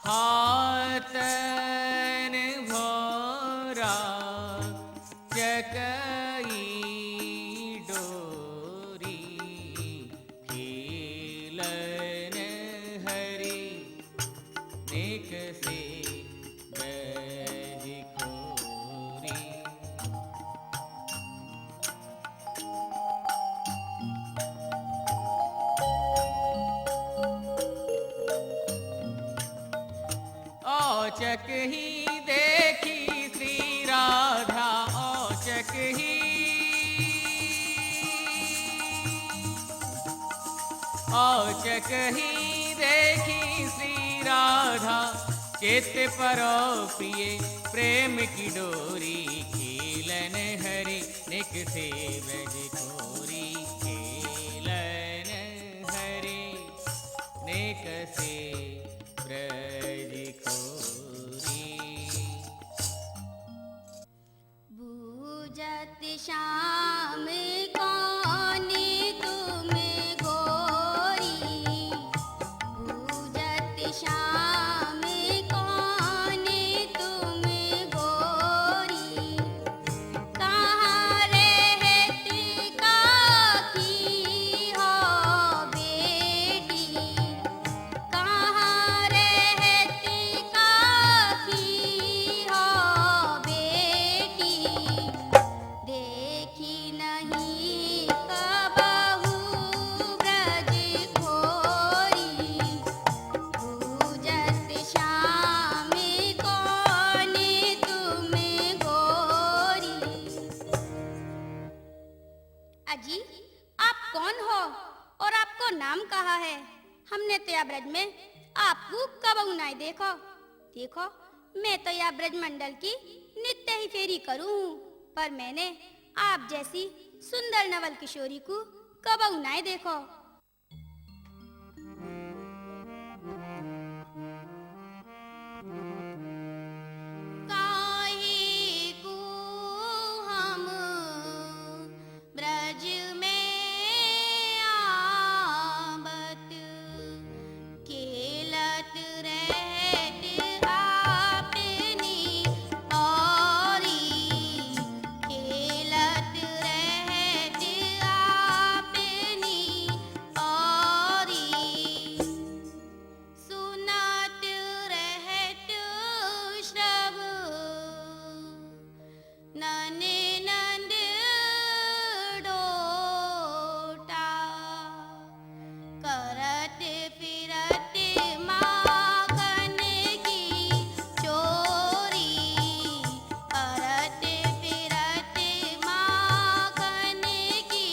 हातन भोरा चकई डोरी खेलन हरि नेक से ब्रज खोरी। औचक ही देखी श्री राधा औचक ही देखी श्री राधा चित परो प्रिय प्रेम की डोरी खेलन हरि निक से ब्रज खोरी खेलन हरि निक से ब्रज खोरी। बूझत श्याम कौन तुम गोरी, बूझत श्याम कौन तुम गोरी, कहाँ रहत काकी हो बेटी, कहाँ रहत काकी हो बेटी, देखी नहीं कबहू ब्रज खोरी, बूझत श्याम कौन तुम गोरी। अजी आप कौन हो और आपको नाम कहा है? हमने तो या ब्रज में आपको कबहू नहीं देखो। देखो मैं तो या ब्रज मंडल की नित्य ही फेरी करूं हूं, पर मैंने आप जैसी सुंदर नवल किशोरी को कबहू नहीं देखो। काहे को हम ब्रज में आबत, खेलत रहत आपनी औरी, खेलत रहत आपनी औरी, सुनत रहत श्रव नने नंद डोटा, करत फिरत माखन की चोरी, करत फिरत माखन की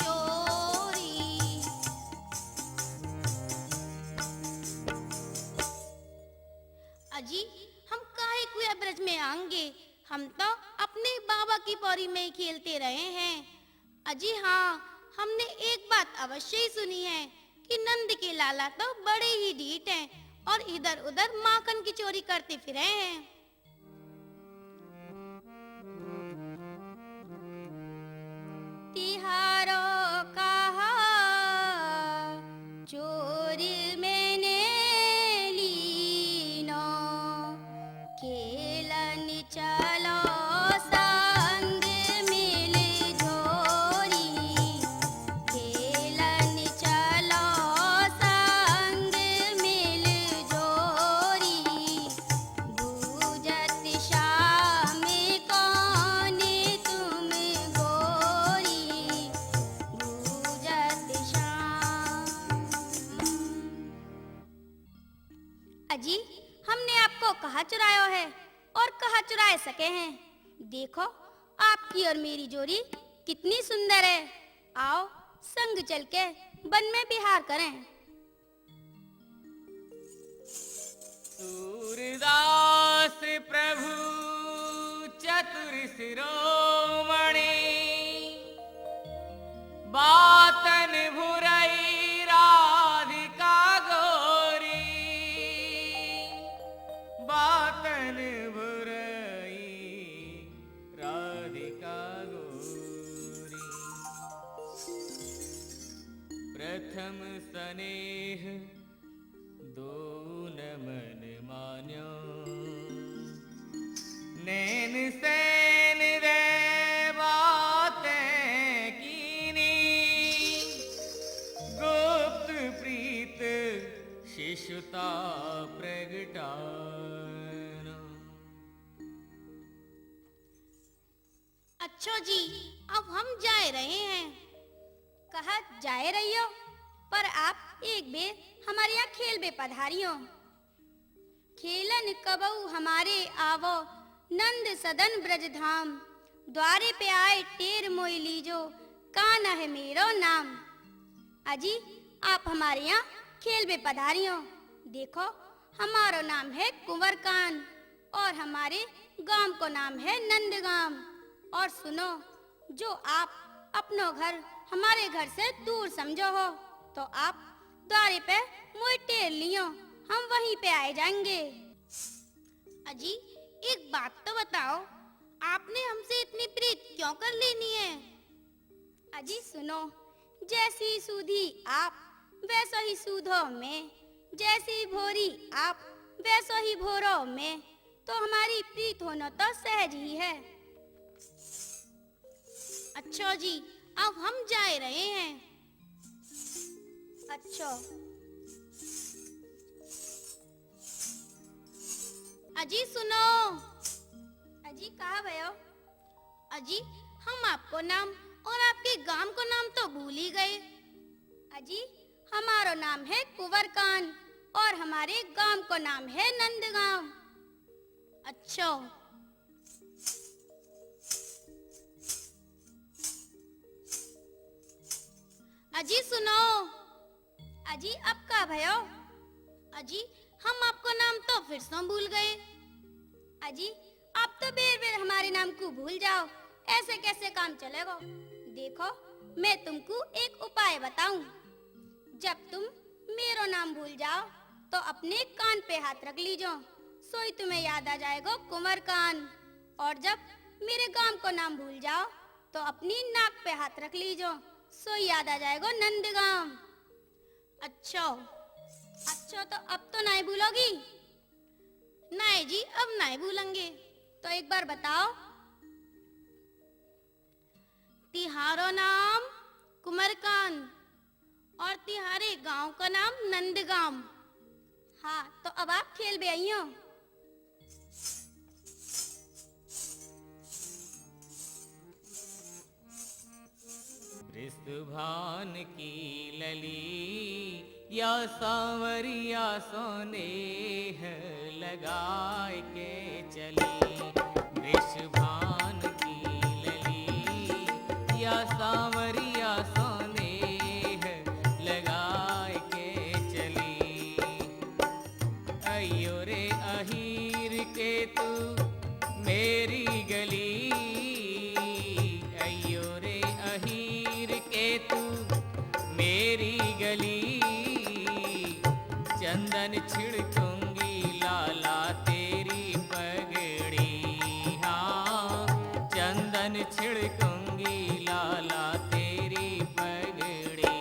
चोरी। अजी हम काहे कुया ब्रज में आएंगे, हम तो अपने बाबा की पौरी में ही खेलते रहे हैं। अजी हाँ, हमने एक बात अवश्य ही सुनी है कि नंद के लाला तो बड़े ही ढीठ हैं और इधर उधर माखन की चोरी करते फिरे हैं। तिहारो कहा चोर मैंने लीनो, खेलन चलो संग मिल झोरी, खेलन चलो संग मिल झोरी, बूझत श्याम कौन तुम गोरी, बूझत श्याम। अजी हमने आपको कहाँ चुराया है और कहाँ चुराए सके हैं? देखो आपकी और मेरी जोड़ी कितनी सुंदर है। आओ संग चल के वन में विहार करें। सूरदास प्रभु चतुर शिरोमणि, बातन भुरई राधिका गोरी, बातन भुरई राधिका गोरी। प्रथम स्नेह दो न मन प्रगटाना। अच्छा जी, अब हम जा रहे हैं। कहा जाए रहियो, पर आप एक बेर हमारे यहाँ खेल बे पधारियो। खेलन कबऊ हमारे आवो, नंद सदन ब्रज धाम। द्वारे पे आए टेर मोई लीजो, कान है मेरो नाम। अजी आप हमारे यहाँ खेल बे पधारियो। देखो हमारा नाम है कुंवर कान और हमारे गांव को नाम है नंदगाम। और सुनो, जो आप अपनो घर हमारे घर से दूर समझो हो तो आप द्वारे पे मुँह टेर लियो, हम वहीं पे आए जाएंगे। अजी एक बात तो बताओ, आपने हमसे इतनी प्रीत क्यों कर लेनी है? अजी सुनो, जैसी सूधी आप वैसो ही सूधो में, जैसी भोरी आप वैसो ही भोरो में, तो हमारी प्रीत होना तो सहज ही है। अच्छा जी, अब हम जा रहे हैं। अच्छा अजी सुनो। अजी कहाँ भयो? अजी हम आपको नाम और आपके गांव को नाम तो भूल ही गए। अजी हमारा नाम है कुंवर कान और हमारे गांव को नाम है नंदगांव। अच्छा अजी सुनो। अजी अब का भयो? अजी हम आपको नाम तो फिर से भूल गए। अजी आप तो बेर बेर हमारे नाम को भूल जाओ, ऐसे कैसे काम चलेगा? देखो मैं तुमको एक उपाय बताऊं। जब तुम मेरो नाम भूल जाओ तो अपने कान पे हाथ रख लीजो, सोई तुम्हें याद आ जाएगा कुंवर कान। और जब मेरे गांव को नाम भूल जाओ तो अपनी नाक पे हाथ रख लीजो, सोई याद आ जाएगा नंदगांव। अच्छा अच्छा तो अब तो नहीं भूलोगी? नहीं जी, अब नहीं भूलेंगे। तो एक बार बताओ। तिहारो नाम कुमारकान और तिहारे गांव का नाम नंदगांव। हाँ तो अब आप खेल भी आई हो। वृषभान की लली या सांवरिया सोनेह लगाए के चली। वृषभान की लली या सांवरिया सोनेह लगाए के चली। अयो रे अहीर के तू मेरी गली, अयो रे अहीर के तू मेरी गली। चंदन छिड़कूंगी लाला तेरी पगड़ी, हाँ चंदन छिड़कूंगी लाला तेरी पगड़ी।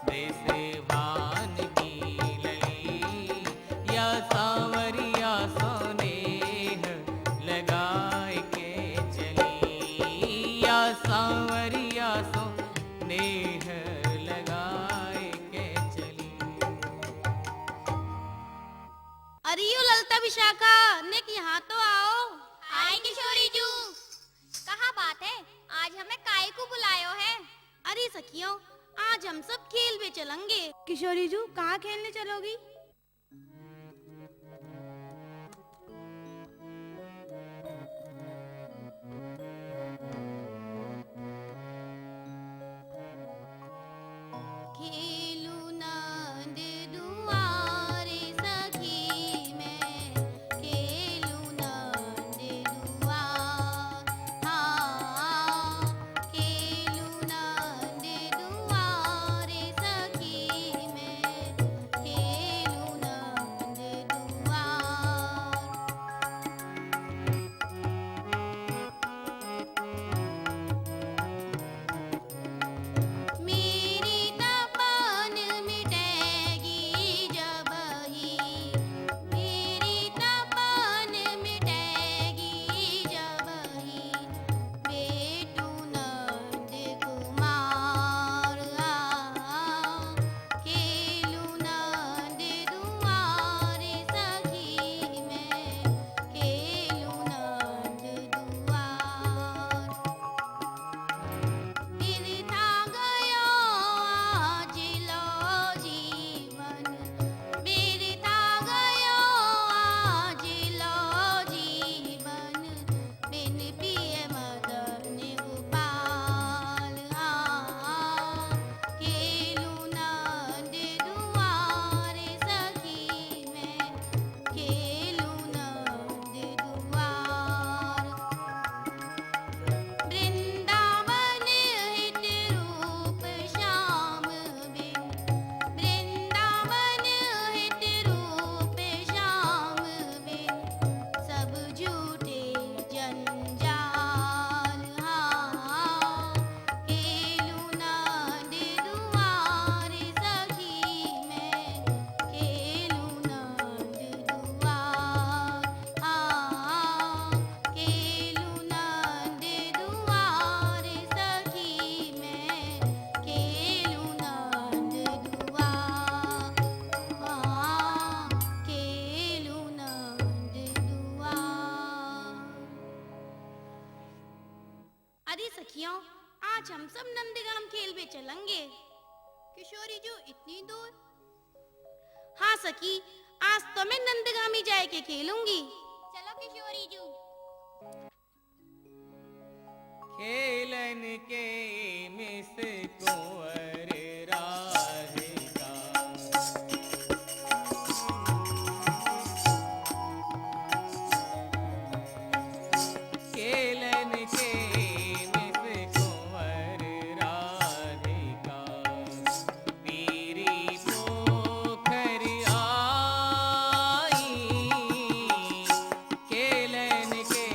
वृषभान की लली या सांवरिया सोनेह लगाए के चली, या सांवरिया सोनेह लगाए के चली। अरे यो ललता विशाखा नेक यहाँ तो आओ। आई किशोरी जू, कहाँ बात है? आज हमें काहे को बुलायो है? अरे सखियों, आज हम सब खेल में चलेंगे। किशोरी जू कहाँ खेलने चलोगी? खेलू नंद दुआरे सखी मैं, खेलू नंद दुआर। हाँ खेलू नंद दुआरे सखी मैं, खेलू सखियों, आज हम सब नंदगाम खेलवे चलेंगे। किशोरी जो इतनी दूर? हाँ सखी, आज तो मैं नंदगाम ही जाए के खेलूंगी। चलो किशोरी जू। खेलन के मिस कुंवर राधिका, खेलन के मिस कुंवर राधिका, पीरी पोखर आई, खेलन के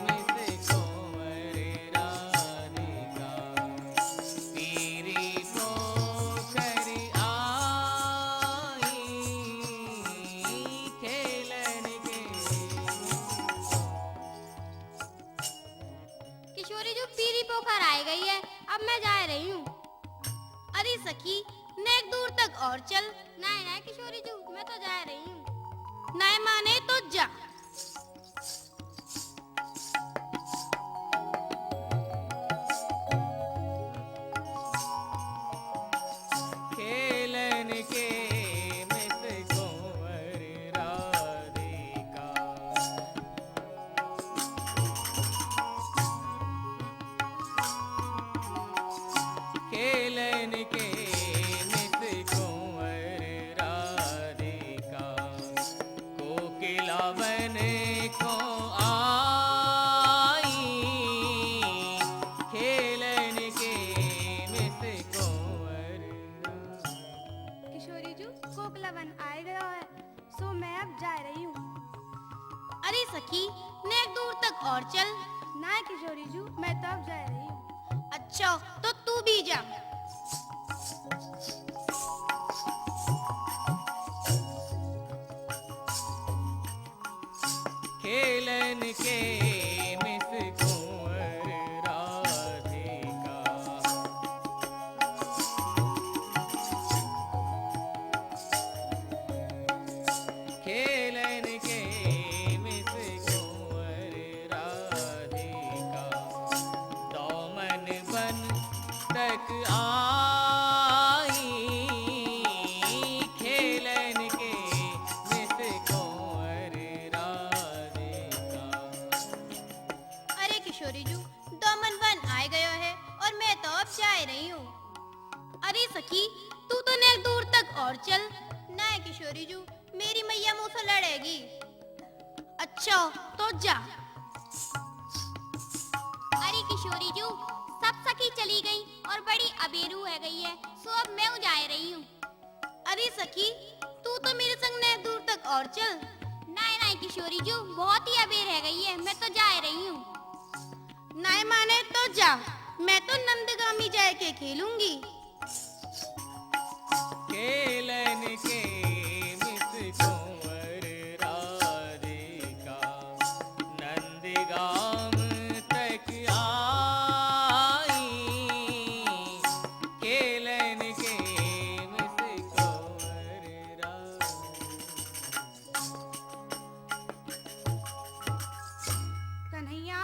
मिस कुंवर राधिका, पीरी पोखर आई, खेलन के। किशोरी जू पीरी पोखर आ गई है, अब मैं जा रही हूँ। अरे सखी, नेक दूर तक और चल। नहीं नहीं किशोरी जू, मैं तो जा रही हूँ। नहीं माने तो जा। खेलन के मिस कुंवर राधिका, खेलन के मिस कुंवर राधिका, कोकिला बन को आई, खेलन के मिस कुंवर राधिका। किशोरी जू कोकला वन आ गया है, सो मैं अब जा रही हूँ। अरे सखी, नेक दूर तक और चल। नहीं किशोरी जू, मैं तो अब जा रही हूँ। अच्छा, तो तू भी जा। खेलन के मिस कुंवर राधिका, खेलन के मिस कुंवर राधिका, दामन बन तक आई, खेलन के मिस कुंवर राधिका। अरे किशोरी जू, दामन वन आ गया है और मैं तो अब जा रही हूँ। अरे सखी, तू तो नेक दूर तक और चल। नहीं किशोरी जू, मेरी मैया मुझसे लड़ेगी। अच्छा, तो जा। अरे किशोरी जू, सब सखी चली गई और बड़ी अबेरू है गई है, सो अब मैं जा रही हूँ। अरे सखी, तू तो मेरे संग नेक दूर तक और चल। नहीं नहीं किशोरी जू, बहुत ही अबेर है गई है, मैं तो जा रही हूँ। नहीं माने तो जा, मैं तो नंदगामी जाए के खेलूंगी। खेलन के मिस कुंवर राधिका, नंदगाम तक आई, खेलन के मिस कुंवर राधिका। कन्हैया,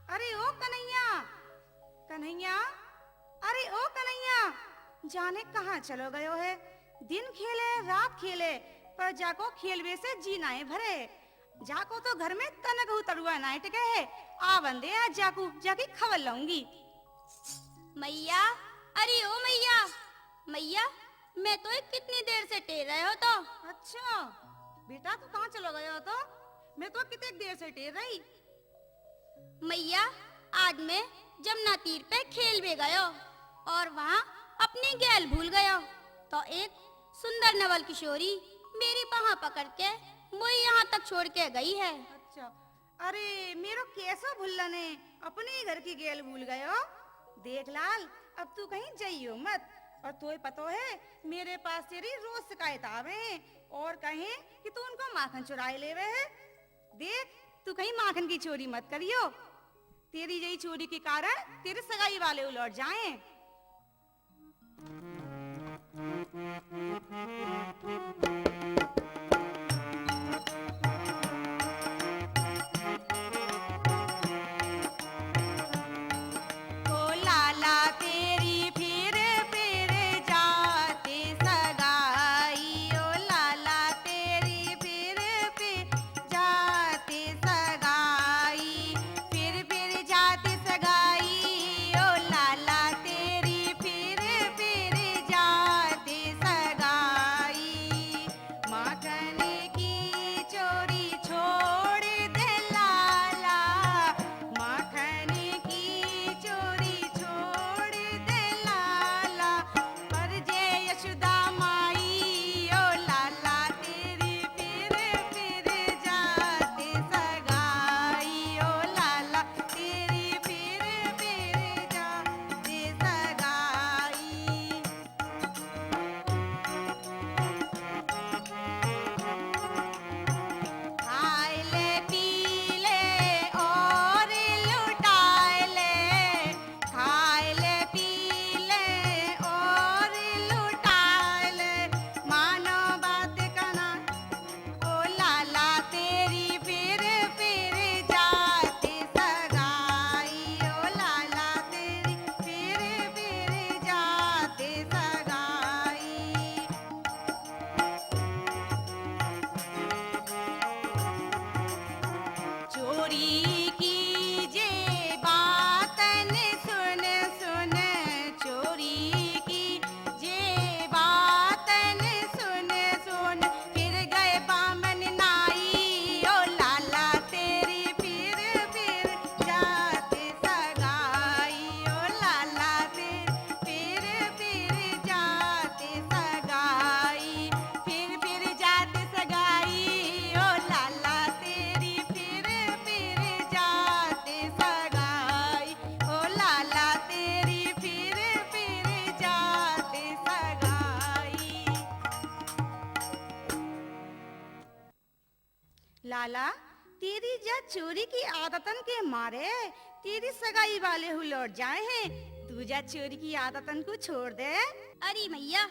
अरे ओ कन्हैया, कन्हैया, अरे ओ कन्हैया, जाने कहाँ चलो गयो है। दिन खेले रात खेले, पर जाको खेलवे से जी नाए भरे। जाको तो घर में तनक तरुआ नाए टिके है। आ बंदे आज जाकू जाके खबर लाऊंगी। मैया, अरे ओ मैया, मैया, मैं तो कितनी देर से टेर रहे हो तो। अच्छा बेटा, तू कहाँ चलो गयो तो? मैं तो कितने देर से टेर रही। मैया, आज मैं जमुना तीर पे खेल भी गयो और वहाँ अपनी गैल भूल गयो, तो एक सुंदर नवल किशोरी मेरी बाह पकड़ के मुझे यहाँ तक छोड़ के गई है। अच्छा, अरे मेरो कैसो भूलने ने अपने घर की गेल भूल गयो। देख लाल, अब तू कहीं जाइयो मत। और तोय पतो है मेरे पास तेरी रोज शिकायत आवे हैं और कहे कि तू उनको माखन चुराए लेवे है। देख, तू कहीं माखन की चोरी मत करियो। तेरी यही चोरी के कारण तेरे सगाई वाले उलट जाएं। ओ लाला, तेरी जा चोरी की आदतन के मारे तेरी सगाई वाले हु लौट जाए हैं। तू जा चोरी की आदतन को छोड़ दे। अरे मैया,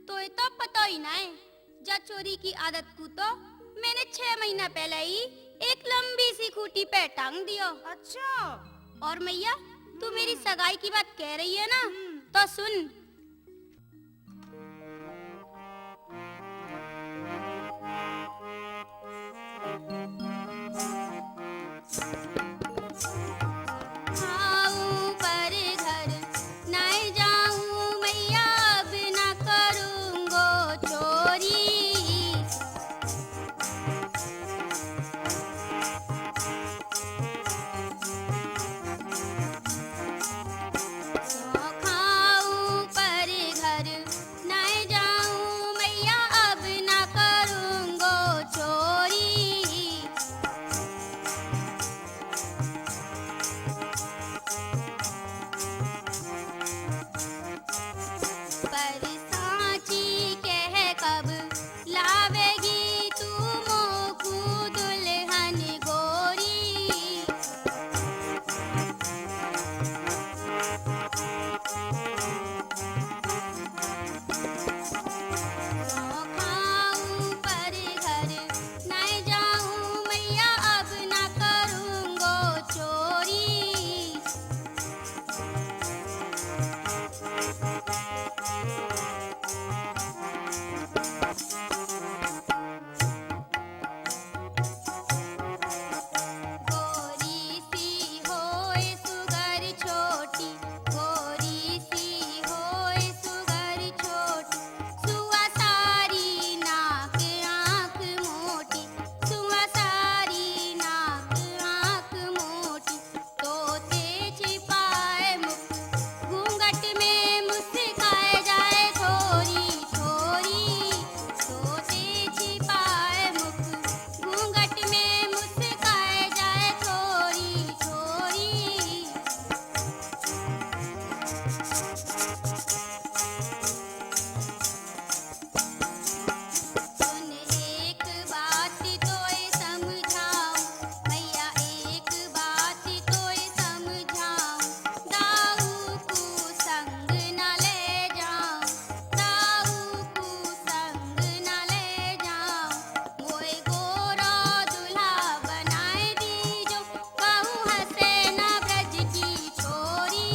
तो ये तो पता ही ना है। जा चोरी की आदत को तो मैंने 6 महीना पहले ही एक लंबी सी खूंटी पे टांग दियो। अच्छा। और मैया, तू मेरी सगाई की बात कह रही है ना, तो सुन। खाऊं पर घर नहीं जाऊं मैया, अब ना करूंगो चोरी। खाऊं पर घर नहीं जाऊं मैया, अब ना करूंगो चोरी। पर सांची कह कब लावेगी तू मोकू दुल्हन गोरी। खाऊं पर घर नहीं जाऊं मैया, अब ना करूंगो चोरी। गोरी सी होए सुगर छोटी, गोरी सी होए सुगर छोटी, सुआ सारी नाक आँख मोटी, सुआ सारी नाक आँख मोटी। तोते छिपाए मुख घूंघट में मुस्काए जाए थोरी थोरी। तोते छिपाए मुख घूंघट में मुस्काए जाए थोरी थोरी। सुन एक बात तोय समझाऊं भैया, एक बात तोय समझाऊं। दाऊ को संग न ले जाऊं, दाऊ को संग न ले जाऊं। मोए गोरा दूल्हा बनाए दीजो, कहूँ हंसे न ब्रज की छोरी।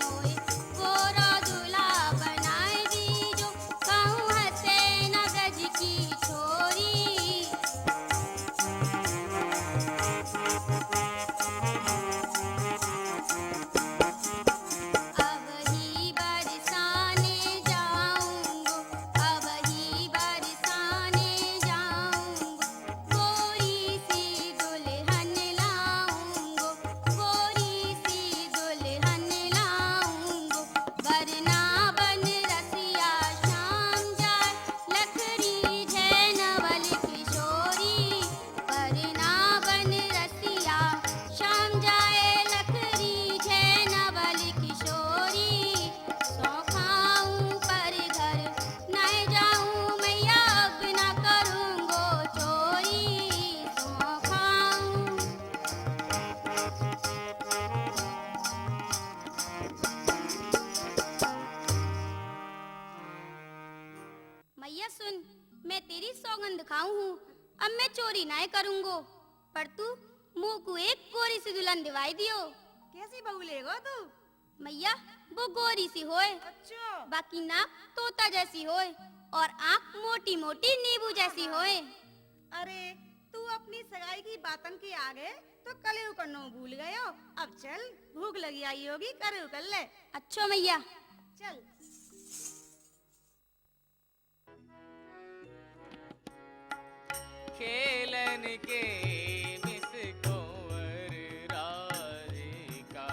मोए गोरा दूल्हा बनाए दीजो, कहूँ हंसे न ब्रज की छोरी। अब ही बरसाने जाऊंगो, अब ही बरसाने जाऊंगो। गोरी सी दुल्हन लाऊंगो, गोरी सी दुल्हन लाऊंगो। वरना बन रसिया शाम जाए, लखरी झैनवल किशोरी। वरना बन रसिया शाम जाए, लखरी झैनवल किशोरी। सौ खाऊं पर घर नहीं जाऊं मैया, अब ना करूंगो चोरी। सौ खाऊं। मैया सुन, मैं तेरी सौगंध खाऊं हूँ, अब मैं चोरी नहीं करूंगो। पर तू मुंह को एक गोरी सी दुल्हन दिवाई दियो। कैसी बहू लेगो तू? मैया, वो गोरी सी होए, अच्छा। बाकी नाक तोता जैसी होए और आँख मोटी मोटी नींबू जैसी होए। अरे तू अपनी सगाई की बातन के आगे तो कलेऊ करनो भूल गयो। अब चल, भूख लगी आई होगी, करेऊ कर ले। अच्छा मैया। चल। खेलन के मिस कुंवर राधिका,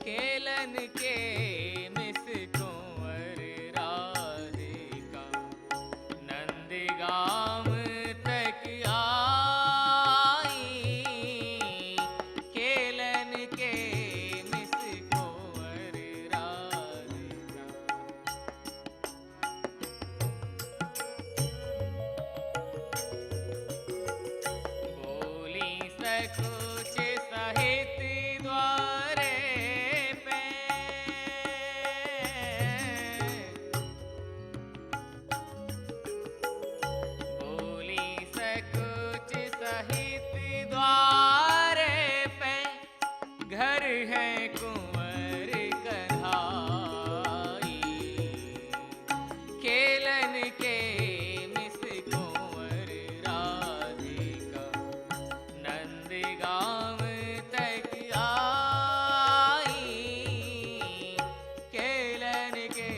खेलन के मिस कुंवर राधिका, नंदगांव तक आई। खेलन के मिस कुंवर राधिका, सकुच सहित द्वारे पे बोली सकुच सहित द्वारे पे घर है कुंवर कन्हाई केलन के मिस कुंवर राधिका नंदगांव तक आई केलन के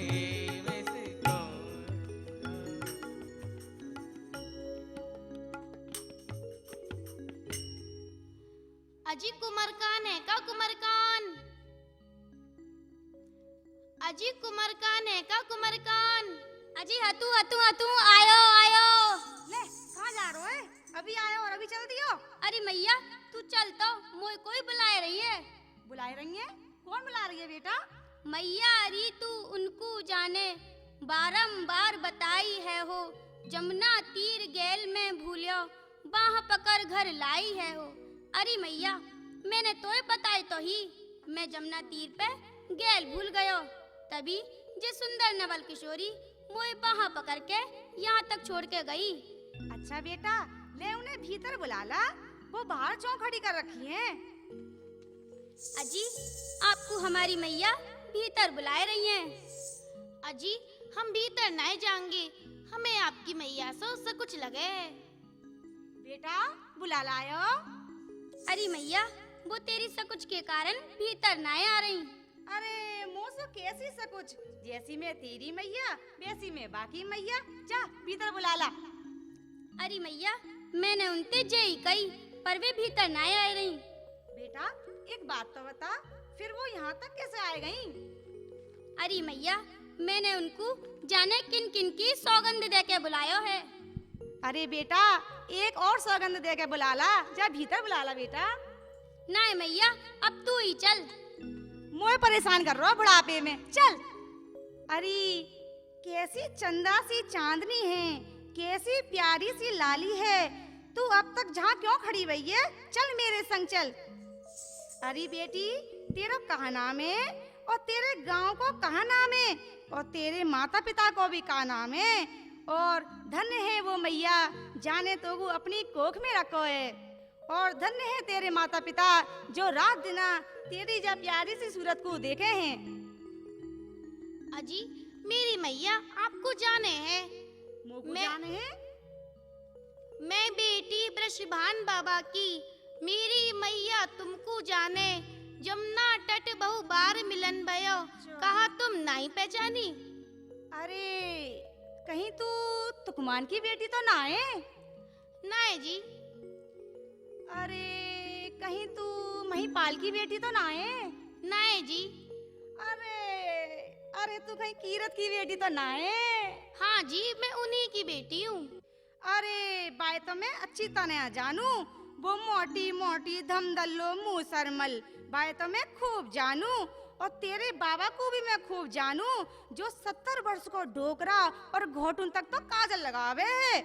मिस कुंवर। अजी कुमारकान है का कुमारकान? अजी कुमारकान है का कुमारकान? अजी हतू हतू हतू आयो आयो। ले कहाँ जा रहे हो है? अभी आयो और अभी चल दियो। अरे मैया तू चल तो मोय कोई बुलाए रही है। बुलाए रही है? कौन बुला रही है बेटा? मैया अरी तू उनको जाने बारंबार बताई है हो जमुना तीर गेल में भूलियो बाह पकड़ घर लाई है हो। अरे मैया मैंने तोय बताई तो ही मैं जमुना तीर पे गेल भूल गयो तभी जे सुंदर नवल किशोरी मोय बाह पकड़ के यहाँ तक छोड़ के गई। अच्छा बेटा ले उन्हें भीतर बुला ला, वो बाहर क्यों खड़ी कर रखी है? अजी आपको हमारी मैया भीतर बुलाए रही हैं। अजी हम भीतर नहीं जाएंगे, हमें आपकी मैया से कुछ लगे है। बेटा बुला लायो। अरे मैया वो तेरी सकुच के कारण भीतर ना आ रही। अरे मोसो कैसी सकुच, जैसी मैं तेरी मैया वैसी मैं बाकी मैया। जा भीतर बुला ला। अरे मैया मैंने उनते जय कही पर वे भीतर ना आ रही। बेटा एक बात तो बता, फिर वो यहाँ तक कैसे आए गई? अरे मैया मैंने उनको जाने किन किन की सौगंध दे के बुलायो है। अरे बेटा एक और सौगंध दे के बुला ला। जा भीतर बुला ला बेटा। ना मैया अब तू ही चल। मोए परेशान कर रहा हो बुढ़ापे में, चल। अरे कैसी चंदा सी चांदनी है, कैसी प्यारी सी लाली है, तू अब तक जहाँ क्यों खड़ी हुई है? चल मेरे संग चल। अरे बेटी तेरा कहाँ नाम है और तेरे गांव को कहाँ नाम है और तेरे माता पिता को भी कहाँ नाम है, और धन्य है वो मैया जाने तो वो अपनी कोख में रखो है, और धन्य है तेरे माता पिता जो रात दिना तेरी जब प्यारी सी सूरत को देखे हैं। अजी मेरी मैया आपको जाने हैं। मैं- जाने हैं? मैं बेटी ब्रजभान बाबा की, मेरी मैया तुमको जाने। जमुना तट बहु बार मिलन भयो, कहा तुम नहीं पहचानी। अरे कहीं तू तुकमान की बेटी तो ना है? नहीं जी। अरे कहीं तू महिपाल की बेटी तो ना है? नहीं जी। अरे अरे तू कहीं कीरत की बेटी तो ना है? हाँ जी मैं उन्हीं की बेटी हूँ। अरे बाय तो मैं अच्छी तरह जानू, वो मोटी मोटी धमदल्लो मुँह सरमल बाय तो मैं खूब जानू, और तेरे बाबा को भी मैं खूब जानू जो 70 वर्ष को डोकरा और घोटुन तक तो काजल लगावे है।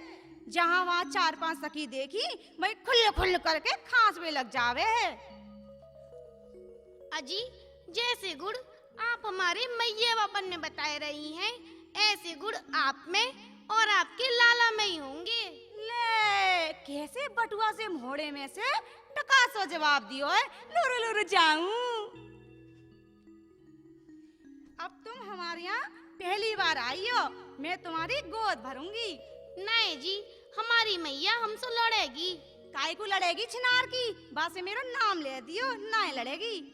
जहाँ वहाँ 4-5 सखी देखी वही खुल्ले खुल्ले करके खांस में लग जावे है। अजी जैसे गुड़ आप हमारे मैया बापन में बताए रही हैं, ऐसे गुड़ आप में और आपके लाला में ही होंगे। ले कैसे बटुआ से मोड़े में से टकासो जवाब दियो है, लुरु लुरु जाऊं। अब तुम हमारे यहाँ पहली बार आई हो, मैं तुम्हारी गोद भरूंगी। नहीं जी हमारी मैया हमसे लड़ेगी। काय को लड़ेगी छिनार की, बस से मेरा नाम ले दियो ना लड़ेगी।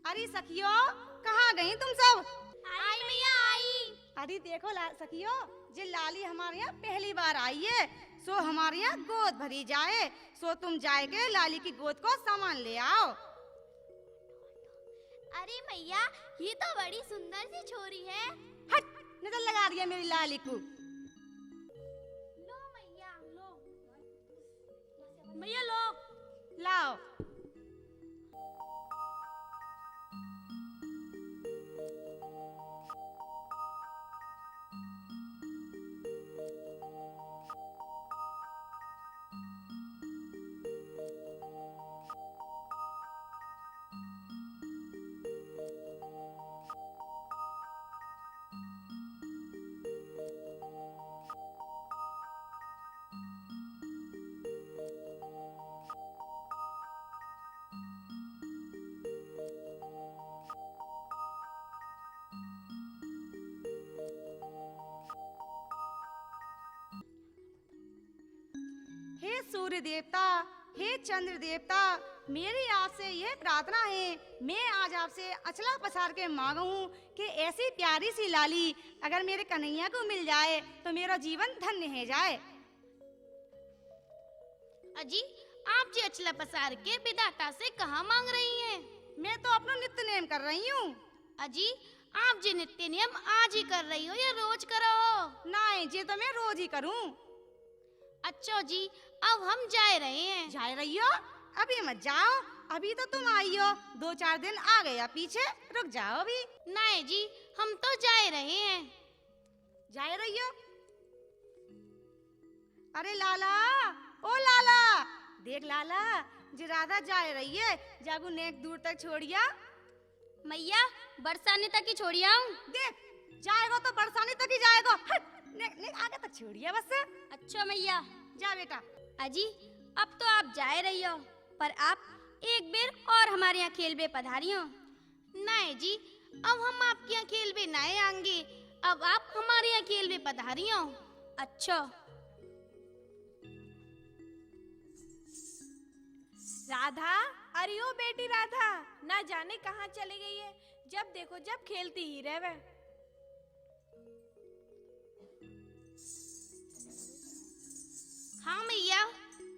अरे सखियो कहाँ गई तुम सब? आई मैया आई। अरे देखो सखियो जे लाली हमारे यहाँ पहली बार आई है, सो हमारे यहाँ गोद भरी जाए, सो तुम जाए के लाली की गोद को सामान ले आओ। अरे मैया ये तो बड़ी सुंदर सी छोरी है। हट नजर लगा रही है मेरी लाली को। लो मैया लो। मैया लो लाओ। सूर्य देवता, हे चंद्र देवता, मेरी आपसे यह प्रार्थना है, मैं आज आपसे अचला पसार के मांगू हूँ कि ऐसी प्यारी सी लाली अगर मेरे कन्हैया को मिल जाए तो मेरा जीवन धन्य हो जाए। अजी, आप जी अचला पसार के विधाता से कहाँ मांग रही हैं? मैं तो अपना नित्य नेम कर रही हूँ। अजी, आप जी नित्य नियम आज ही कर रही हो या रोज करो? नहीं जी, तो मैं रोज ही करूँ। अच्छा जी, अब हम जा रहे हैं। जा रही हो? अभी मत जाओ, अभी तो तुम आई हो, 2-4 दिन आ गया पीछे, रुक जाओ अभी। नहीं जी, हम तो जा रहे हैं। जा रही हो? अरे लाला, ओ लाला, देख लाला, जी राधा जा रही है, जागू नेक दूर तक छोड़िया। मैया बरसाने तक ही छोड़िया हूँ। देख, जाएगा तो बरसाने तक ही जाएगा। हट, नेक आगे तक छोड़िया बस। अच्छा मैया। जा बेटा। अजी, अब तो आप जा रही हो, पर आप एक बेर और हमारे यहाँ खेलबे पधारी हो। नहीं जी, अब हम आपके यहाँ खेलबे नहीं आएंगे, अब आप हमारे यहाँ खेलबे पधारी हो। अच्छा। राधा, अरे ओ बेटी राधा, ना जाने कहाँ चली गई है, जब देखो जब खेलती ही रहे। हाँ मैया।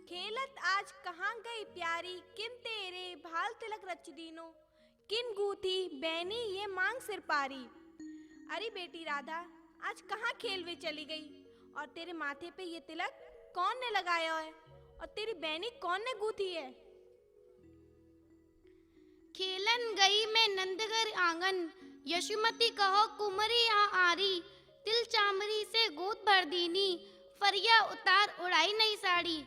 खेलत आज कहाँ गई प्यारी, किन तेरे भाल तिलक रच दीनो, किन गूथी बैनी ये मांग सिर पारी। अरे बेटी राधा, आज कहाँ खेलवे चली गई, और तेरे माथे पे ये तिलक कौन ने लगाया है, और तेरी बैनी कौन ने गूथी है? खेलन गई मैं नंदगर आंगन, यशुमती कहो कुमरी यहाँ आरी, तिल चामरी से गोद भर दीनी, फरिया उतार उड़ाई नई साड़ी।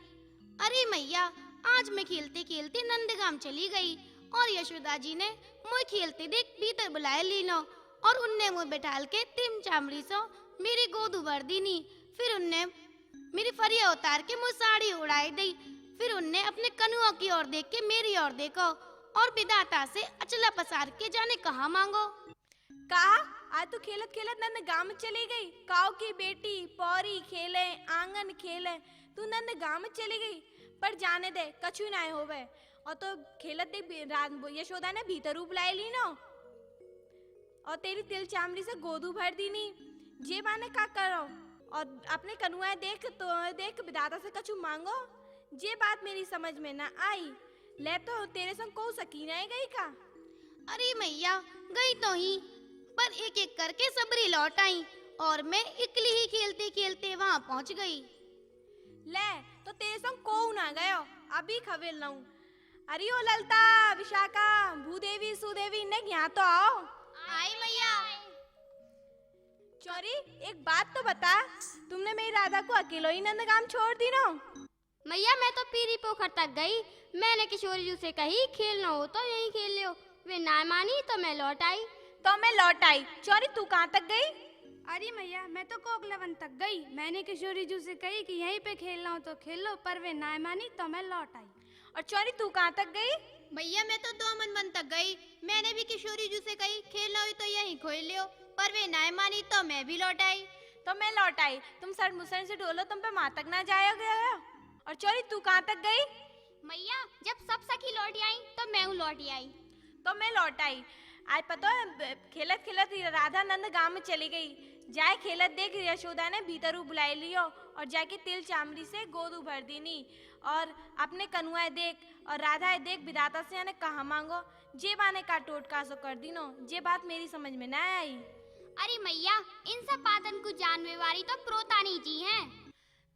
अरे मैया, आज मैं खेलते खेलते नंदगाम चली गई और यशोदा जी ने मुझे खेलते देख भीतर बुलाए लीनो, और उनने मुझे बैठाल के तिम चामड़ी से मेरी गोद उभर दीनी, फिर उनने मेरी फरिया उतार के मुझे साड़ी उड़ाई दी, फिर उनने अपने कनुओं की ओर देख के मेरी ओर देखो, और विधाता से अचला पसार के जाने कहाँ मांगो। कहा आज तू खेलत खेलत नंद गांव में चली गई, काऊ की बेटी पौरी खेले आंगन खेले, तू नंद गांव में चली गई, पर जाने दे कछु ना होवे। और तो खेलत देख रात यशोदा ने भीतर बुलाई ली नो, और तेरी तिल चामड़ी से गोदू भर दी नी, जे बाने का करो, और अपने कनुआ देख तो देख विधाता से कछु मांगो। जे बात मेरी समझ में ना आई, ले तो तेरे संग को सकीना है गई का? अरे मैया, गई तो ही, पर एक एक करके सबरी लौट आई, और मैं इकली ही खेलते खेलते वहाँ पहुँच गई। ले तो तेरे संग को ना गयो, अभी खबर लाऊं। अरे ओ ललता, विशाखा, भूदेवी, सुदेवी ने यहाँ तो आओ। आई मैया। चोरी, एक बात तो बता, तुमने मेरी राधा को अकेलो ही नंदगाम छोड़ दी ना? मैया, मैं तो पीरी पोखर तक गई, मैंने किशोरी जी से कही खेलना हो तो यहीं खेल लियो, वे ना मानी तो मैं लौट आई। तो मैं लौट आई। चोरी, तू कहाँ तक गई? अरे मैया, मैं तो कोकलावन तक गई, मैंने किशोरी जी से कही कि यहीं पे खेलना हो तो खेल लो, पर वे ना मानी तो मैं लौट आई। और चोरी, तू कहाँ तक गई? भैया, मैं तो 2 मन तक गई, मैंने भी किशोरी जी से कही खेलना हो तो यहीं खेल लियो, पर वे ना मानी तो मैं भी लौट आई। तो मैं लौट आई, तुम सर मुसर से डोलो, तुम पे माँ तक ना जाया गया। और चोरी, तू कहाँ तक गई? मैया, जब सब सखी लौट आई तो मैं लौट आई। तो मैं लौट आई। आज पता है, खेलत खेलत राधा नंद गांव में चली गई, जाए खेलत देख यशोदा ने भीतर बुलाई लियो, और जाके तिल चामड़ी से गोद भर दीनी, और अपने कनुआ देख और राधा देख विधाता से यानी कहाँ मांगो, जे बाने का टोटका सो कर दीनो। जे बात मेरी समझ में ना आई। अरे मैया, इन सब बातन को जानने वाली तो प्रोतानी जी हैं।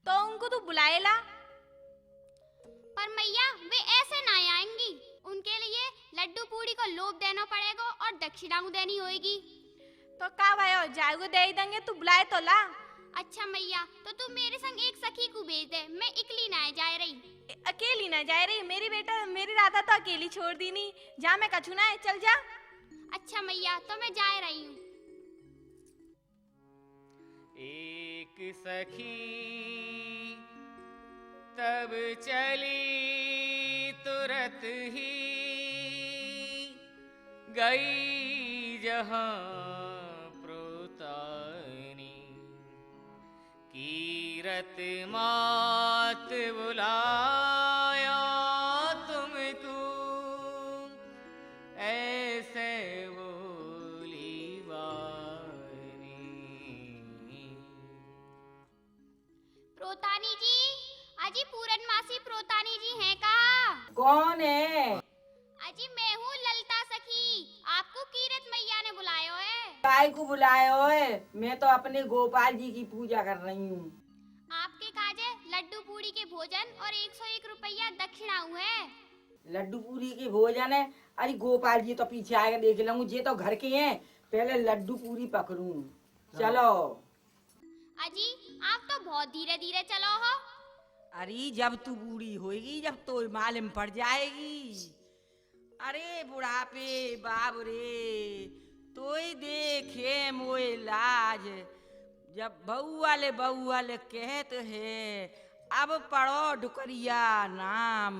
तो उनको तू बुलाएला? पर मैया, वे ऐसे ना आएंगी, उनके लिए लड्डू पूड़ी को लोभ देना पड़ेगा और दक्षिणा देनी होगी। तो का भयो, जाएगो दे देंगे, तू बुलाए तो ला। अच्छा मैया, तो तू मेरे संग एक सखी को भेज दे, मैं इकली ना जा रही। अकेली ना जा रही? मेरी राधा तो अकेली छोड़ दी नहीं, जा मैं कछु ना है, चल जा। अच्छा मैया, तो मैं जा रही हूँ। एक सखी तब चली तुरत ही, गई जहां प्रोतानी की कीरत मात बुलाया तुमको, ऐसे बोली बानी। प्रोतानी जी, अजी पूरनमासी प्रोतानी जी हैं कहाँ? कौन है? अजी मैं हूँ ललता सखी, आपको कीरत मैया ने बुलाया है। काय को बुलाए होए? मैं तो अपने गोपाल जी की पूजा कर रही हूँ। आपके काजे लड्डू पूड़ी के भोजन और 101 रुपया दक्षिणा हुए। लड्डू पूरी के भोजन है? अरे गोपाल जी तो पीछे आके देख लूँ, ये तो घर के हैं, पहले लड्डू पूरी पकड़ूं। चलो। अजी आप तो बहुत धीरे धीरे चलो हो। अरे जब तू बूढ़ी होएगी, जब तो मालूम पड़ जाएगी। अरे बुढ़ापे बाब रे, तोई देखे मोए लाज, जब बउअल कहत है, अब पढ़ो डुकरिया नाम।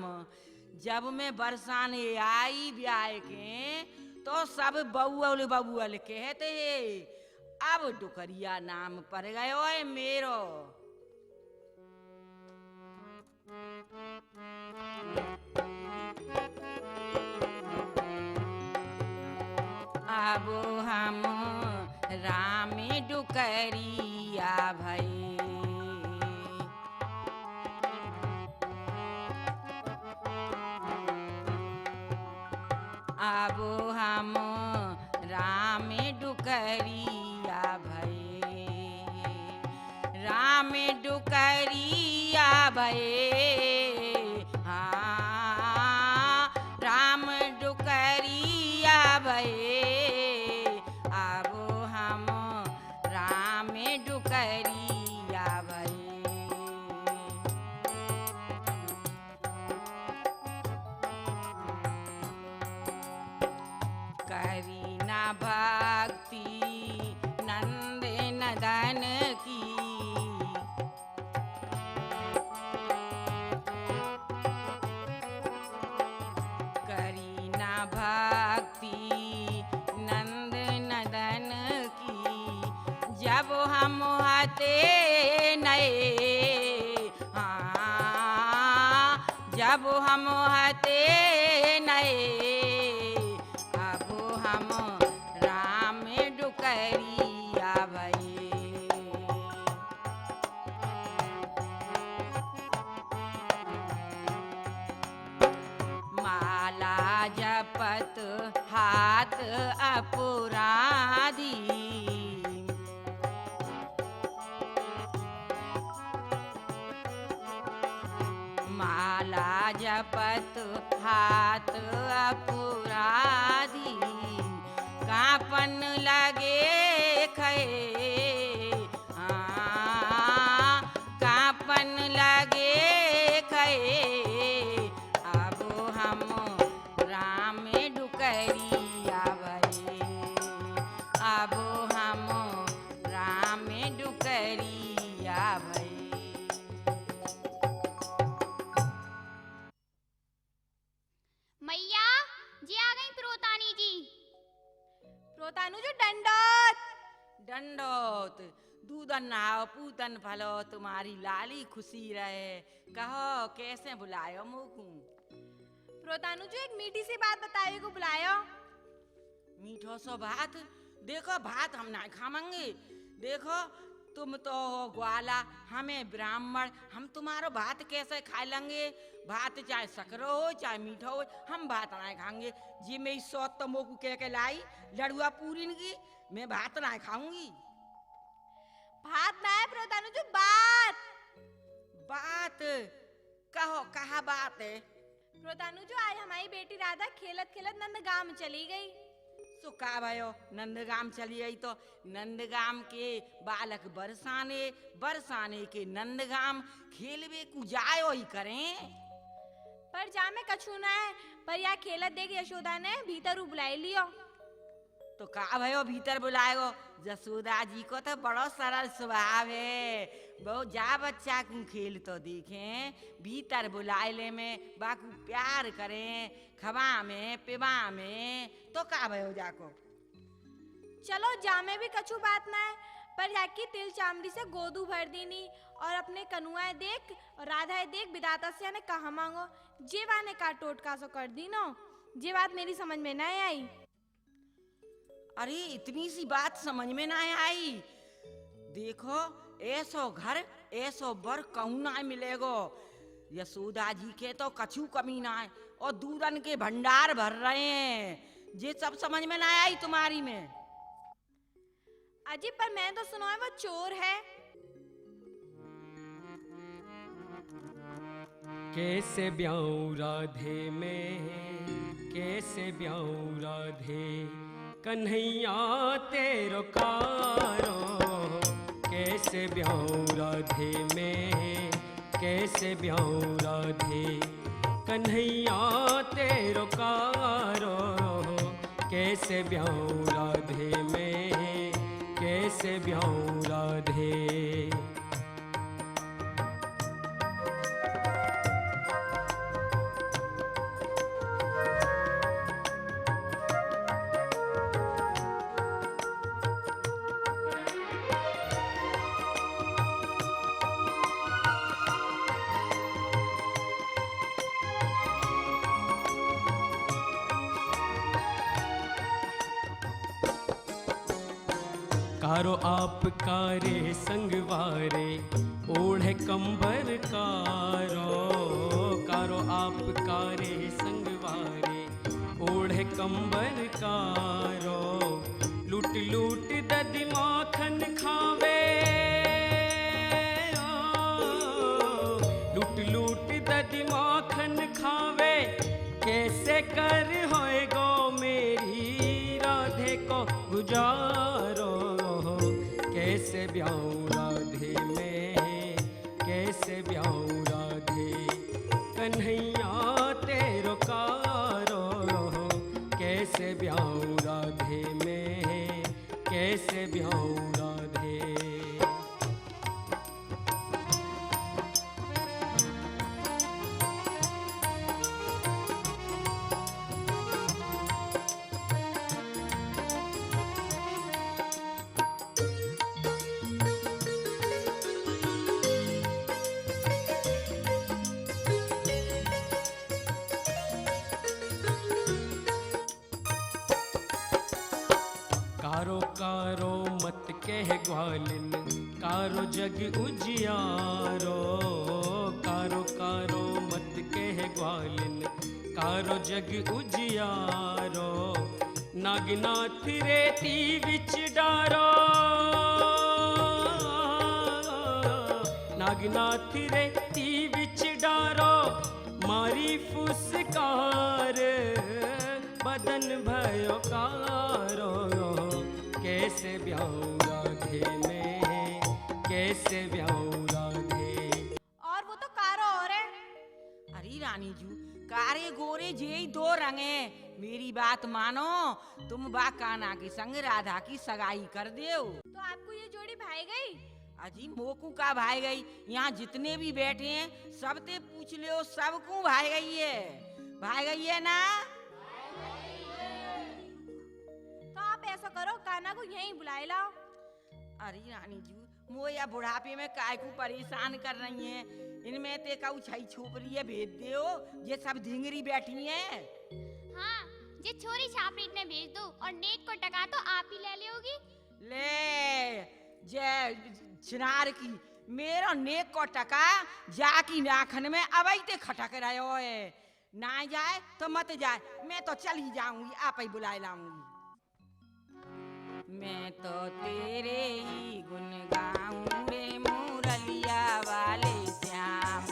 जब मैं बरसाने आई ब्याह के, तो सब बउअल कहते है, अब डुकरिया नाम पड़ गयो है मेरो। अब हम राम डुकरिया भई, अब हम राम डुकरिया भई, राम डुकरिया भई, हाँ राम डुकरिया भई, अब हम राम डुकरिया भई। करी ना भक्ति नंद नदन की, करी ना भक्ति नंद नदन की, जब हम हते नए, हाँ जब हम हते नए, अब हम राम डुकरिया भई। माला जपत हाथ अपराधी, माला जपत हाथ अपराधी, कापन लगे खए, हाँ कापन लगे खए, अब हम राम डुकरिया भई, अब हम राम डुकरिया भई। मैया जी आ गई प्रोतानी जी। प्रोतानु जो दंडोत। दंडोत। दूधन नाव पूतन फलो, तुम्हारी लाली खुशी रहे। कहो कैसे बुलायो मोकू? प्रोतानु जो एक मीठी सी बात बताए को बुलायो। मीठो सो भात? देखो भात हम ना खाएंगे। देखो तुम तो हो ग्वाला, हमें ब्राह्मण, हम तुम्हारो भात कैसे खा लेंगे? भात चाहे सकरो हो चाहे मीठो हो, हम भात ना खाएंगे। जी मैं इस सौत तो मोकू कह के लाई लड़ुआ पूरी की, मैं भात ना खाऊंगी। भात ना है प्रोतानु जो बात। बात कहो, कहा बात है? प्रोतानु जो आज हमारी बेटी राधा खेलत खेलत नंदगांव में चली गई। सो का भयो नंदगाम चली आई तो नंदगाम के बालक बरसाने, बरसाने के नंदगाम खेलवे को जायो ही करें। पर जा में कछु ना है, पर या खेलत देख यशोदा ने भीतर बुलाई लियो। तो का भयो भीतर बुलायो? जसोदा जी को तो बड़ो सरल स्वभाव है, बहु जा बच्चा को खेल तो देखें, भीतर बुलाए ले में बाकू प्यार करें, खवा में पिबा में, तो का भयो जाको? चलो जा में भी कछु बात ना है, पर जाके तिल चामड़ी से गोदू भर दीनी और अपने कनुआए देख और राधाए देख विधाता से ने कहा मांगो जे वाने का टोटका सो कर दी नो। जे बात मेरी समझ में नहीं आई। अरे इतनी सी बात समझ में ना आई। देखो ऐसो घर ऐसो बर कहूं ना मिलेगो। यशोदा जी के तो कछु कमी ना है और दूधन के भंडार भर रहे हैं। ये सब समझ में ना आई तुम्हारी में। अजी पर मैं तो सुना है वो चोर है। कैसे ब्याऊं राधे में कैसे ब्याऊं राधे कन्हैया तेरो कारो। कैसे ब्याऊं राधे में कैसे ब्याऊं राधे कन्हैया तेरो कारो। कैसे ब्याऊं राधे में कैसे ब्याऊं राधे। कारो आप कारे संगवारे ओढ़े कंबर कारो। कारो आप कारे संगवारे ओढ़े कंबर कारो। लूट लूट ददी माखन खावे लूट लूट ददी माखन खावे। कैसे कर होएगो मेरी राधे को गुजारो। कैसे ब्याऊं राधे में कैसे ब्याऊं राधे कन्हैया तेरो कारो। कैसे ब्याऊं राधे में कैसे ब्याऊं राधे। कारो कारो मत कह ग्वालिन कारो जग उजियारो। कारो कारो मत कह ग्वालिन कारो जग उजियारो। नागनाथ रेती विच डारो नागनाथ रेती विच डारो। मारी फुसकार बदन भयो कारो। कैसे ब्याऊं राधे में कैसे ब्याऊं राधे। और वो तो कारो और है। अरे रानी जू कारे गोरे जे दो रंगे। मेरी बात मानो तुम बा काना के संग राधा की सगाई कर दो। तो आपको ये जोड़ी भाई गई। अजी मोकू का भाई गई। यहाँ जितने भी बैठे हैं सबसे पूछ लियो सबको भाई गई है। भाई गई है ना। तो आप ऐसा करो काना को यहीं बुलाए लाओ। अरे रानी जू मोया बुढ़ापे में काय को परेशान कर रही हैं। इनमें ते काऊ छई छोपरी है भेज दो। ये सब धिंगरी बैठी हैं। हाँ ये छोरी छापरीट ने भेज दो और नेक को टका तो आप ही ले लोगी। ले जय चिनार की मेरा नेक को टका जाकी नाखन में अबई ते खटक रहो है। ना जाए तो मत जाए। मैं तो चल ही जाऊंगी आप ही बुलाए लाऊंगी। मैं तो तेरे ही गुन गाऊं रे मुरलिया वाले श्याम।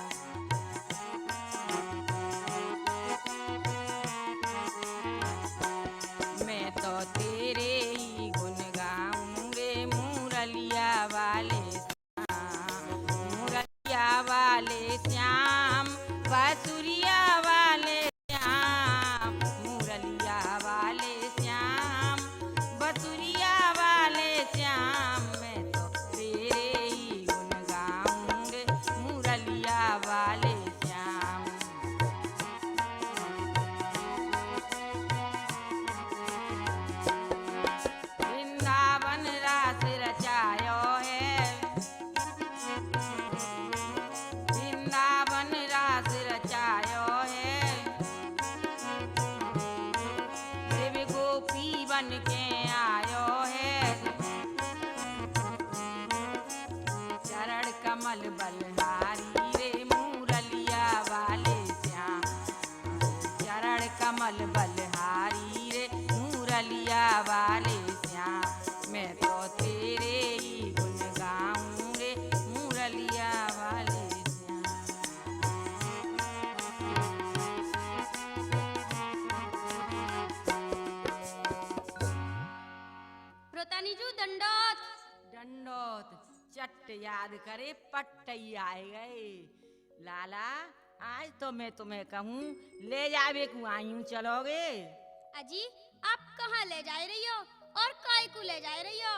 मैं तो तेरे ही गुन गाऊं रे मुरलिया वाले श्याम। मुरलिया वाले श्याम बांसुरिया वाले श्याम। मुरलिया वाले श्याम बांसुरिया वाले श्याम। कमल बलहारी रे मुरलिया वाले श्याम, चरण कमल बलहारी रे मुरलिया वाले श्याम, मैं तो तेरे ही गुण गाऊं रे मुरलिया वाले श्याम। प्रोतानीजू दंडोत। दंडोत चट याद करे पट्ट ही आए गए। लाला आज तो मैं तुम्हें कहूँ ले जावे को आई हूँ, चलोगे? अजी आप कहाँ ले जा रही हो और काय को ले जा रही हो?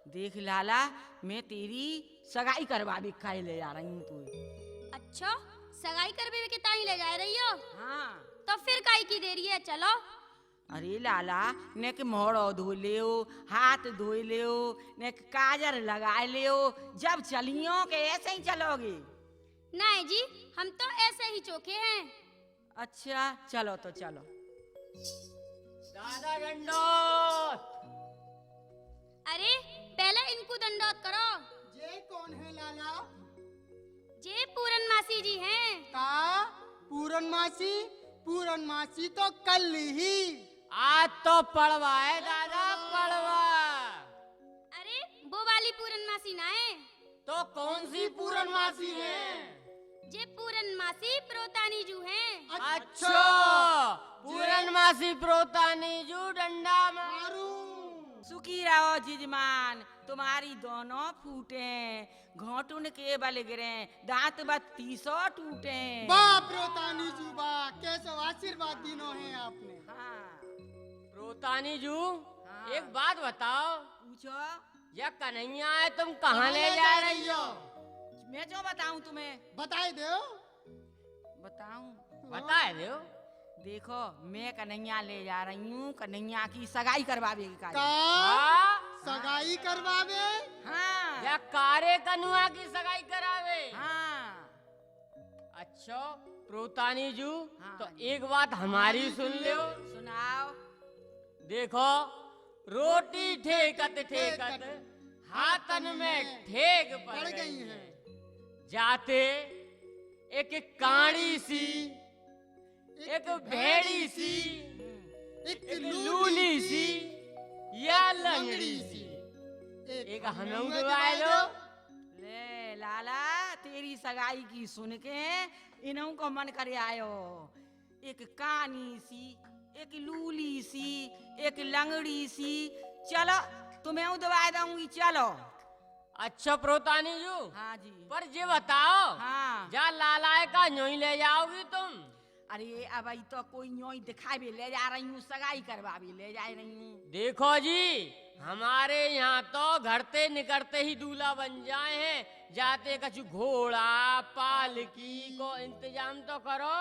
देख लाला, मैं तेरी सगाई करवावे खाए ले जा रही हूँ तू। अच्छा, सगाई करवे के ताई ले जा रही हो? हाँ। तो फिर काय की देरी है, चलो। अरे लाला, ने के मोड़ो धो लियो, हाथ धो लियो, ने के काजर लगा लियो, जब चलियो के ऐसे ही चलोगे? नहीं जी, हम तो ऐसे ही चोखे हैं। अच्छा चलो तो चलो। दादा दंडोत। अरे पहले इनको दंडोत करो। ये कौन है लाला? जे पूरन मासी जी हैं। का पूरन मासी? पूरन मासी तो कल ही। आज तो पड़वा है दादा, पड़वा। अरे वो वाली पूरन मासी ना है। तो कौन सी पूरन मासी है? जे पूरन मासी प्रोतानीजू हैं। अच्छा, पूरन मासी प्रोतानीजू डंडा मारू। सुखी रहो जिजमान, तुम्हारी दोनों फूटे, घोटुन के बल गिरे, दांत 32 टूटे। बाप रोतानी जुबा, कैसे आशीर्वाद दिनों है आपने। हाँ। प्रोतानीजू, हाँ। एक बात बताओ, पूछो। यह कन्हैया है, तुम कहाँ ले जा रही हो? मैं जो बताऊं तुम्हें? बताए दो। बताऊं? बताए दो। देखो, मैं कन्हैया ले जा रही हूँ, कन्हैया की सगाई करवावे की का हाँ? सगाई करवावे? हाँ। या कारे कनुआ की सगाई करावे? हाँ। अच्छा प्रोतानीजू, हाँ। तो एक बात हमारी सुन लो। सुनाओ। देखो, रोटी ठेकत ठेकत हाथन में ठेक पड़ गई है। जाते एक काड़ी सी, एक भेड़ी सी, एक लूली सी, या लंगड़ी सी, एक हनऊ दबाए लो। ले लाला, तेरी सगाई की सुन के इन्हों को मन करे आयो। एक कानी सी, एक लूली सी, एक लंगड़ी सी, चलो तुम्हें दबा दूंगी, चलो। अच्छा प्रोतानीजू, हाँ जी। पर ये बताओ, हाँ। जा लालाए का न्योई ले जाओगी तुम? अरे अब आई तो कोई न्योई दिखावे ले जा रही हूँ, सगाई करवावे ले जा रही हूँ। देखो जी, हमारे यहाँ तो घरते निकलते ही दूल्हा बन जाए हैं, जाते कछु घोड़ा पालकी को इंतजाम तो करो।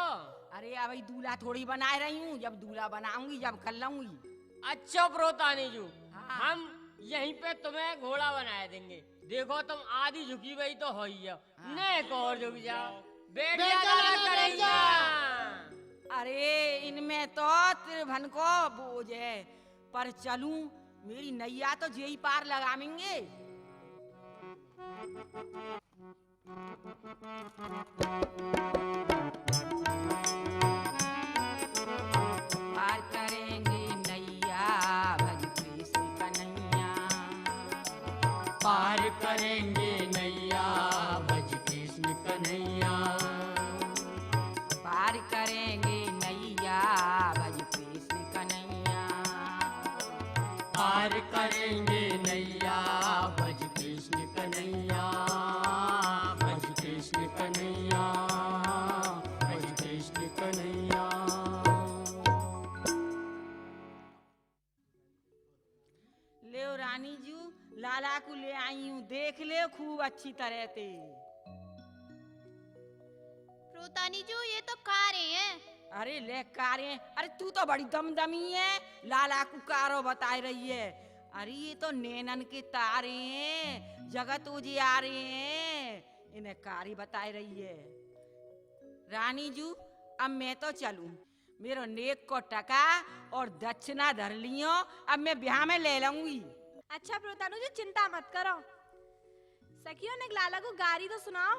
अरे अब आई दूल्हा थोड़ी बनाए रही हूँ, जब दूल्हा बनाऊंगी जब कर लूंगी। अच्छा प्रोतानीजू, हाँ। हम यहीं पे तुम्हें घोड़ा बनाए देंगे। देखो तुम आधी झुकी हुई तो हो ही जाओ, नेक और झुक जाओ, बेटिया गाना करेंगे। अरे इनमें तो त्रिभुवन को बोझ है, पर चलूं मेरी नैया तो जेई पार लगाएंगे। पार करेंगे नैया भज कृष्ण कन्हैया, पार करेंगे नैया भज कृष्ण कन्हैया, पार करेंगे नैया भज कृष्ण कन्हैया, पार करेंगे नैया भज कृष्ण कन्हैया, भज कृष्ण कन्हैया, भज कृष्ण कन्हैया। ले रानी जी, लाला को ले आई हूँ, देख ले खूब अच्छी तरह से। प्रोतानीजू, ये तो खा रहे हैं। अरे ले कारे, अरे तू तो बड़ी दमदमी है, लाला को कारो बताए रही है। अरे ये तो नैनन के तारे हैं, जगत उजियारे हैं, इन्हें कारी बताए रही है। रानी जू, अब मैं तो चलूं, मेरो नेक को टका और दक्षिणा धर लियो, अब मैं ब्याह में ले लूंगी। अच्छा प्रोतानीजू, चिंता मत करो। सखियों ने लाला को गारी तो सुनाओ।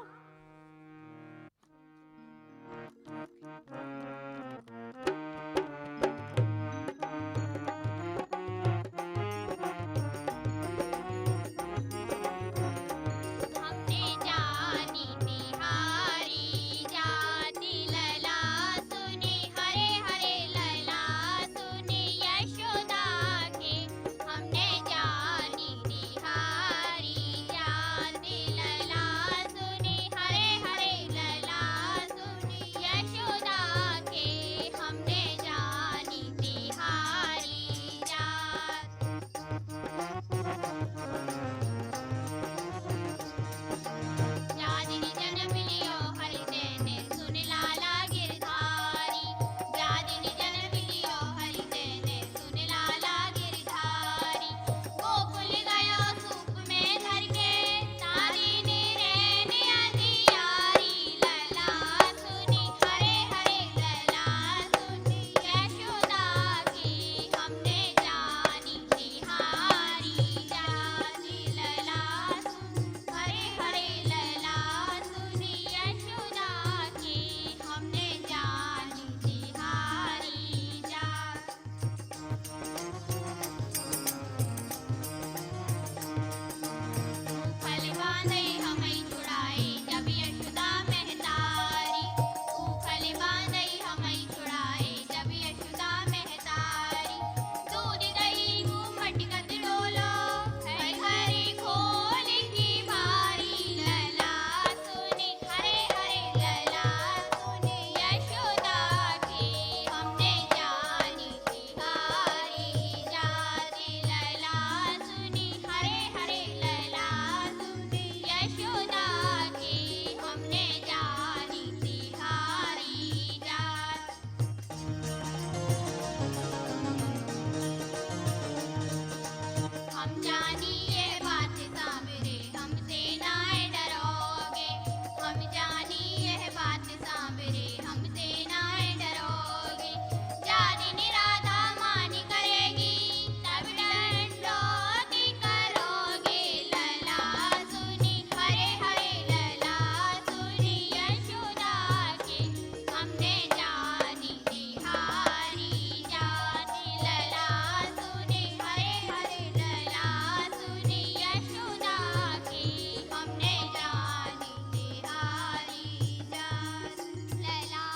हमने जानी तिहारी जाति लला सुनी हरे हरे लला सुनी यशोदा के। हमने जानी तिहारी जाति लला सुनी हरे हरे लला सुनी यशोदा के। हमने जानी तिहारी जात। जादिनी जन्म लियो हरि तेने सुन लाला गिरधारी। जादिनी जन्म लियो हरि तेने सुन लाला गिरधारी। गोकुल गयो सूप में धर के दादिनी रैन अंधियारी। लला सुनी हरे हरे लला सुनी यशोदा की। हमने जानी तिहारी जाति लला सुनी हरे हरे लला सुनी यशोदा की। हमने जानी तिहारी जात। फल बांधे हमें छुड़ाए जब यशोदा महतारी। फल बांधे हमें छुड़ाए जब यशोदा महतारी। दूध दही मुँह मटकत डोलो हरि हरि खोल की बारी। लला सुनी हरे हरे लला सुनी यशोदा की। हमने जानी तिहारी जाति लला सुनी हरे हरे लला सुनी यशोदा की। हमने जानी तिहारी जात। हम जानी ये बात सांवरे हमसे नाय डरोगे। हम जानी यह बात सांवरे हमसे नाय डरोगे। जादिनी राधा मानी करेगी तब डंडौती करोगे। लला सुनी हरे हरे लला सुनी यशोदा के। हमने जानी तिहारी जाति लला सुनी हरे हरे लला सुनी यशोदा की। हमने जानी तिहारी जात। लला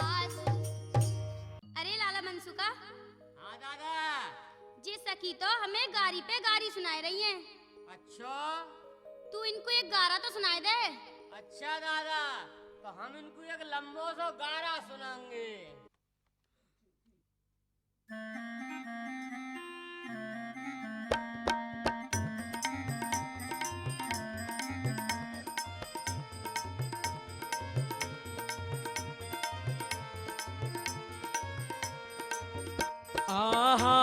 अरे लाला मनसुखा, हाँ दादा। जी सखी तो हमें गारी पे गारी सुनाई रही हैं। अच्छा तू इनको एक गारा तो सुनाई दे। अच्छा दादा, तो हम इनको एक लंबो सो गारा सुनाएंगे। आहा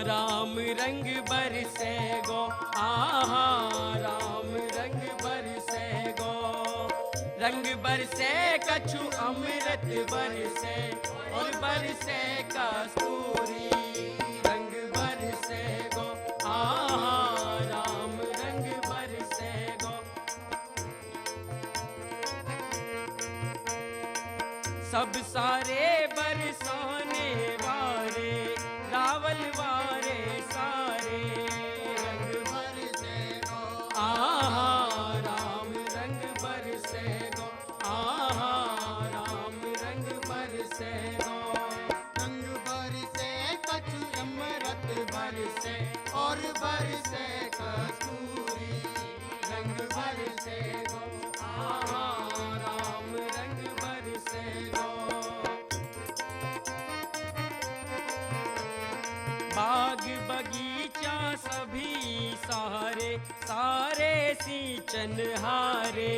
राम रंग बरसे गो, आहा राम रंग बरसे गो। रंग बरसे कछु अमृत बरसे और बरसे कस्तूरी। रंग बरसे गो, आहा राम रंग बरसे गो। सब सारे बरसाने वारे रावल वारे सारे। रंग बरसे गो, आहा राम रंग बरसे गो, आहा राम रंग बरसे गो। रंग बरसे कछु अमृत बरसे और बरसे कस्तूरी। रंग बरसे गो, आहा राम रंग बरसे गो। बाग बगीचा सभी सारे सारे सींचन हारे।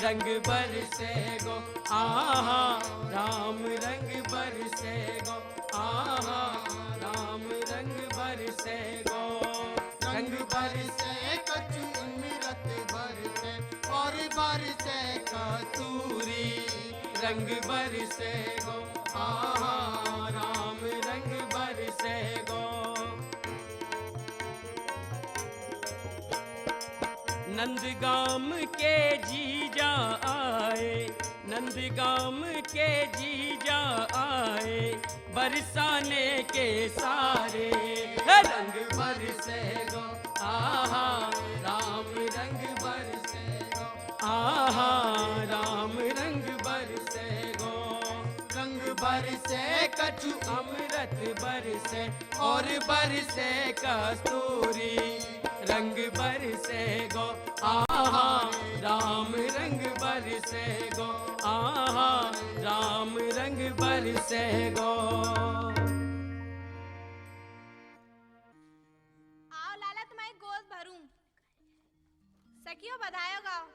रंग बरसे गो, आहा राम रंग बरसे गो, आहा राम रंग बरसे गो। रंग बरसे कछु अमृत बरसे और बरसे कस्तूरी। रंग बरसे गो, आहा राम रंग बरसे गो। नंदगाम के जीजा आए, नंदगाम के जीजा आए, बरसाने के सारे रंग बरसेगो, आहा राम रंग बरसेगो, आहा राम रंग बरसेगो। रंग बरसे कछु अमृत बरसे और बरसे कस्तूरी, रंग बरसे गो, आहा राम रंग बरसे गो, आहा राम रंग बरसे गो। आओ लाला तुम्हारी गोद भरूं, सखियो बधायो गाओ।